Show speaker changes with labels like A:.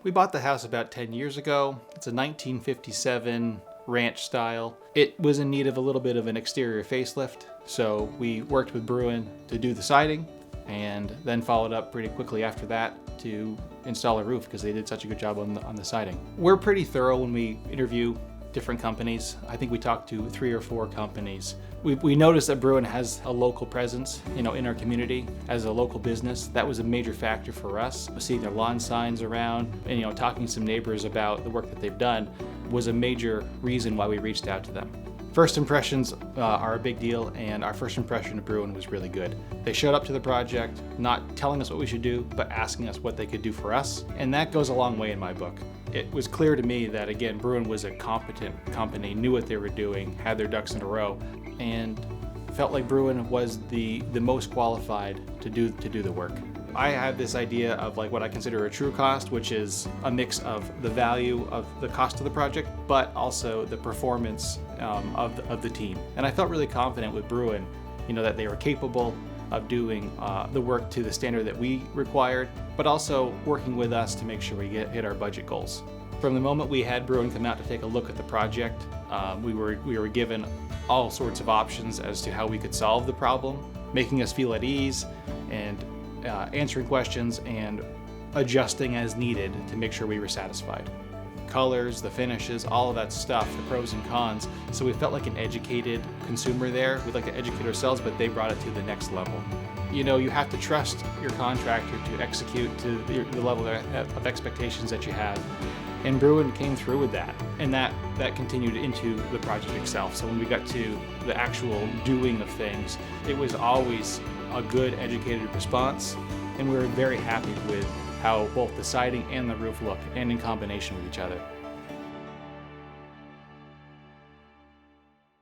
A: We bought the house about 10 years ago. It's a 1957 ranch style. It was in need of a little bit of an exterior facelift, so we worked with Bruin to do the siding and then followed up pretty quickly after that to install a roof because they did such a good job on the siding. We're pretty thorough when we interview different companies. I think we talked to 3 or 4 companies. We noticed that Bruin has a local presence, in our community as a local business. That was a major factor for us. Seeing their lawn signs around and talking to some neighbors about the work that they've done was a major reason why we reached out to them. First impressions are a big deal, and our first impression of Bruin was really good. They showed up to the project, not telling us what we should do, but asking us what they could do for us, and that goes a long way in my book. It was clear to me that, again, Bruin was a competent company, knew what they were doing, had their ducks in a row, and felt like Bruin was the most qualified to do the work. I had this idea of what I consider a true cost, which is a mix of the value of the cost of the project, but also the performance of the team. And I felt really confident with Bruin, that they were capable of doing the work to the standard that we required, but also working with us to make sure we hit our budget goals. From the moment we had Bruin come out to take a look at the project, we were given all sorts of options as to how we could solve the problem, making us feel at ease and answering questions and adjusting as needed to make sure we were satisfied. Colors, the finishes, all of that stuff, the pros and cons. So we felt like an educated consumer there. We'd like to educate ourselves, but they brought it to the next level. You have to trust your contractor to execute to the level of expectations that you have. And Bruin came through with that, and that continued into the project itself. So when we got to the actual doing of things, it was always a good, educated response, and we were very happy with how both the siding and the roof look, and in combination with each other.